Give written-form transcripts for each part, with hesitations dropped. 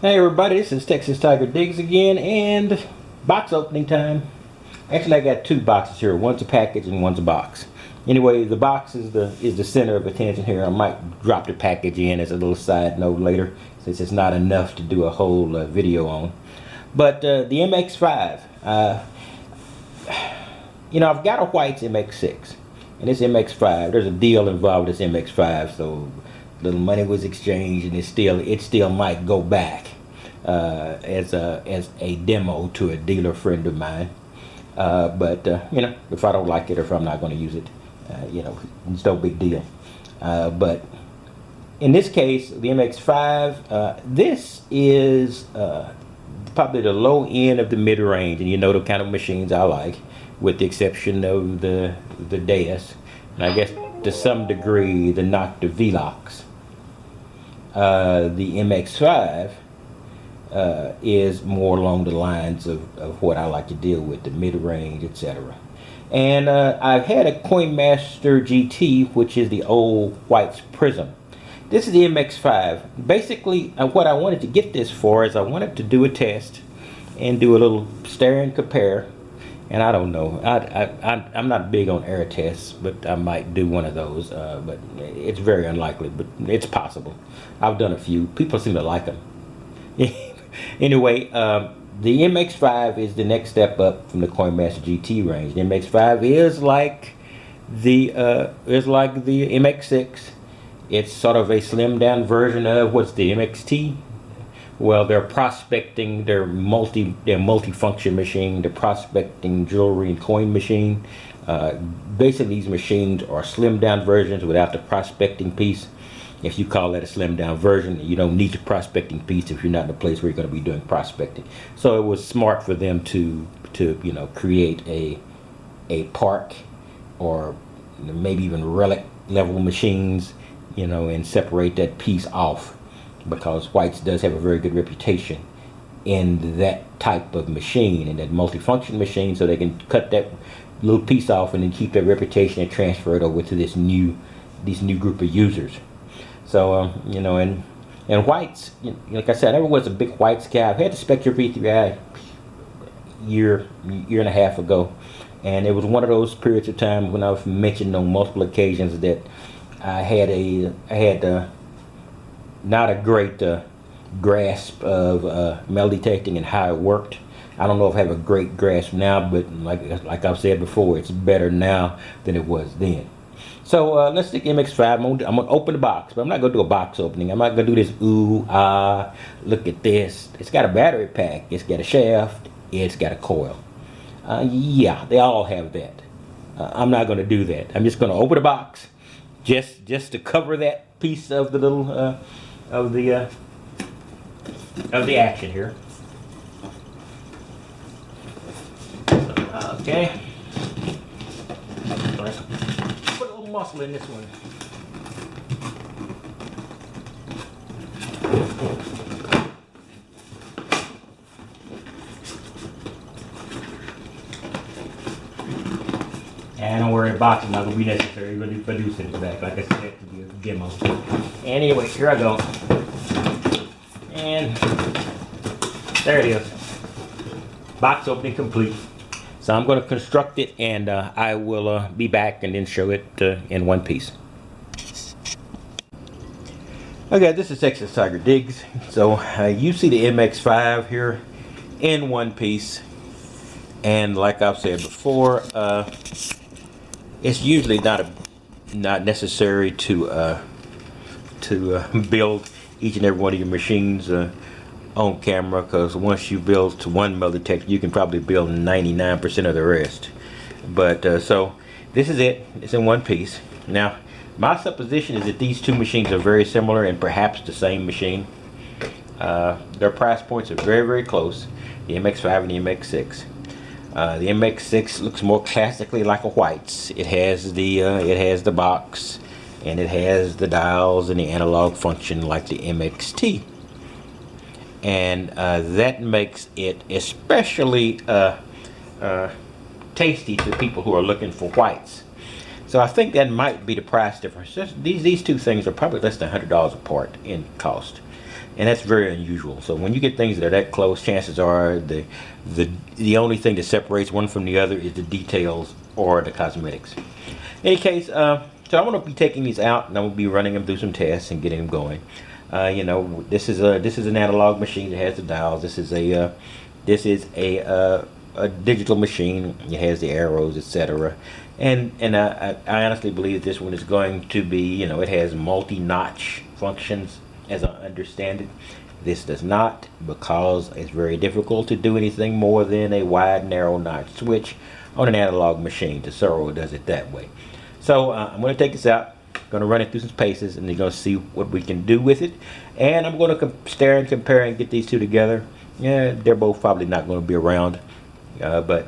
Hey everybody, this is Texas Tiger Diggs again, and box opening time. Actually, I got two boxes here. One's a package and one's a box. Anyway, the box is the center of attention here. I might drop the package in as a little side note later, since it's not enough to do a whole video on. But the MX5, I've got a Whites MX6, and this MX5. There's a deal involved with this MX5, so little money was exchanged, and it still might go back as a demo to a dealer friend of mine. But if I don't like it or if I'm not going to use it, it's no big deal. But in this case, the MX5, this is probably the low end of the mid-range, and you know the kind of machines I like, with the exception of the Deus, and I guess to some degree the Nocta Velox. The MX5 is more along the lines of what I like to deal with, the mid-range, etc. And I've had a Coinmaster GT, which is the old Whites Prism. This is the MX5. Basically, what I wanted to get this for is I wanted to do a test and do a little stare and compare. And I don't know, I'm not big on air tests, but I might do one of those. But it's very unlikely, but it's possible. I've done a few. People seem to like them. Anyway, the MX5 is the next step up from the Coinmaster GT range. The MX5 is like the MX6. It's sort of a slimmed down version of what's the MXT. Well, they're prospecting their multi-function machine, the prospecting jewelry and coin machine. Basically, these machines are slimmed down versions without the prospecting piece. If you call that a slimmed down version, you don't need the prospecting piece if you're not in a place where you're going to be doing prospecting. So it was smart for them to create a park, or maybe even relic level machines, and separate that piece off, because Whites does have a very good reputation in that type of machine, in that multifunction machine, so they can cut that little piece off and then keep their reputation and transfer it over to this new group of users. So and Whites, like I said, I never was a big Whites guy. I've had the Spectre V3i year and a half ago, and it was one of those periods of time when I've mentioned on multiple occasions that I had not a great grasp of metal detecting and how it worked. I don't know if I have a great grasp now, but like I've said before, it's better now than it was then. So let's stick MX5. I'm gonna open the box, but I'm not gonna do a box opening. I'm not gonna do this ooh ah, look at this. It's got a battery pack, it's got a shaft, it's got a coil. Yeah, they all have that. I'm not gonna do that. I'm just gonna open the box, just to cover that piece of the little of the action here. Okay. Let's put a little muscle in this one. And don't worry, the box is not going to be necessary. We're going to produce it in the back, like I said, to be a demo. Anyway, here I go. And there it is. Box opening complete. So I'm going to construct it, and I will be back and then show it in one piece. Okay, this is Texas Tiger Diggs. So you see the MX5 here in one piece, and like I've said before, it's usually not necessary to build each and every one of your machines on camera, because once you build to one metal detector, you can probably build 99% of the rest. But so this is it. It's in one piece. Now, my supposition is that these two machines are very similar and perhaps the same machine. Their price points are very, very close. The MX5 and the MX6. The MX6 looks more classically like a Whites. It has the box, and it has the dials and the analog function like the MXT. And that makes it especially tasty to people who are looking for Whites. So I think that might be the price difference. These two things are probably less than $100 apart in cost. and that's very unusual. So when you get things that are that close, chances are the only thing that separates one from the other is the details or the cosmetics. In any case, so I'm going to be taking these out, and I'm going to be running them through some tests and getting them going. You know, this is an analog machine that has the dials. This is a digital machine. It has the arrows, etc. And I honestly believe this one is going to be, you know, it has multi-notch functions, as I understand it. This does not, because it's very difficult to do anything more than a wide, narrow notch switch on an analog machine. Tesoro does it that way. So I'm going to take this out, going to run it through some paces, and you're going to see what we can do with it. And I'm going to stare and compare and get these two together. Yeah, they're both probably not going to be around, but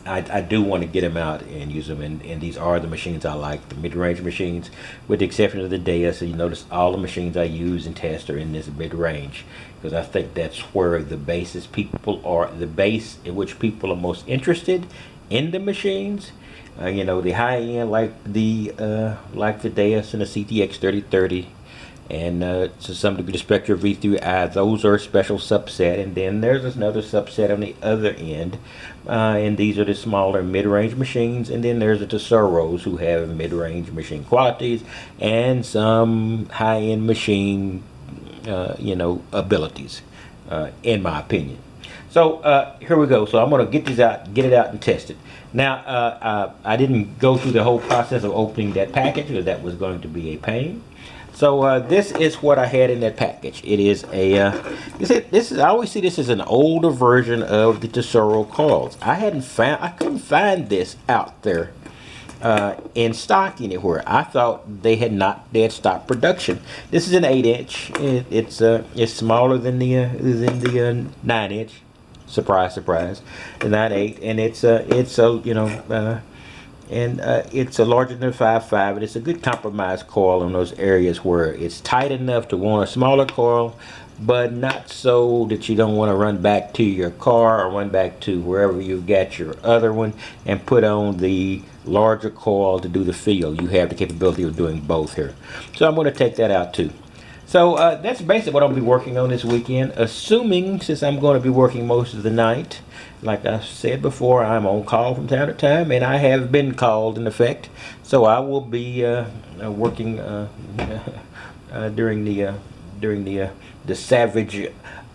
I do want to get them out and use them. And these are the machines I like, the mid-range machines, with the exception of the Deus. So you notice all the machines I use and test are in this mid-range, because I think that's where the base in which people are most interested in the machines. You know, the high end, like the Deus and the CTX 3030, and to some degree the Spectra V3i, those are a special subset. And then there's another subset on the other end, and these are the smaller mid-range machines. And then there's the Tesoros, who have mid-range machine qualities and some high-end machine, you know, abilities, in my opinion. So here we go. So I'm going to get these out, get it out, and test it. Now, I didn't go through the whole process of opening that package, because that was going to be a pain. So this is what I had in that package. It is a I always see this as an older version of the Tesoro Coils. I couldn't find this out there in stock anywhere. I thought they had stopped production. This is an 8-inch. It's smaller than the 9-inch. Surprise, surprise. The 9/8, and it's you know, it's a larger than 5.5, and it's a good compromise coil in those areas where it's tight enough to want a smaller coil, but not so that you don't want to run back to your car or run back to wherever you've got your other one and put on the larger coil to do the fill. You have the capability of doing both here. So I'm going to take that out too. So that's basically what I'll be working on this weekend, assuming, since I'm going to be working most of the night, like I said before, I'm on call from time to time, and I have been called in effect. So I will be working during the savage,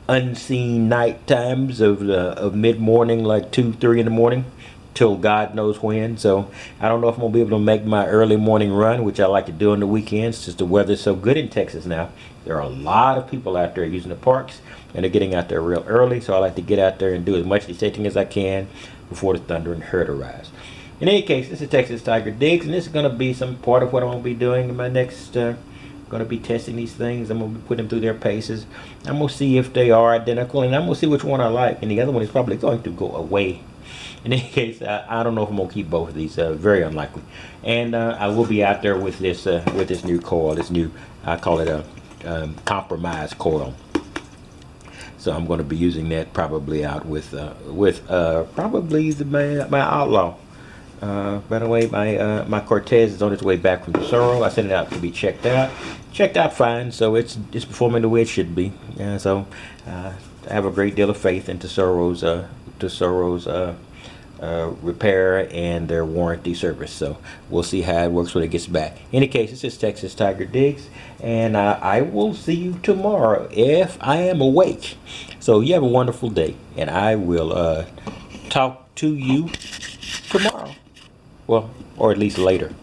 unseen night times of mid-morning, like 2, 3 in the morning, till God knows when. So I don't know if I'm gonna be able to make my early morning run, which I like to do on the weekends, since the weather's so good in Texas now. There are a lot of people out there using the parks, and they're getting out there real early, so I like to get out there and do as much detecting as I can before the thunder and herd arrives. In any case, this is Texas Tiger Digs, and this is going to be some part of what I'm going to be doing in my next, going to be testing these things. I'm going to be putting them through their paces. I'm going to see if they are identical, and I'm going to see which one I like, and the other one is probably going to go away. In any case, I don't know if I'm going to keep both of these, very unlikely. And I will be out there with this new coil, this new, I call it a compromise coil. So I'm going to be using that probably out with probably my Outlaw. By the way, my Cortez is on its way back from Tesoro. I sent it out to be checked out fine. So it's performing the way it should be. So I have a great deal of faith in Tesoro's repair and their warranty service. So we'll see how it works when it gets back. In any case, this is Texas Tiger Digs, and I will see you tomorrow if I am awake. So you have a wonderful day, and I will talk to you tomorrow. Well, or at least later.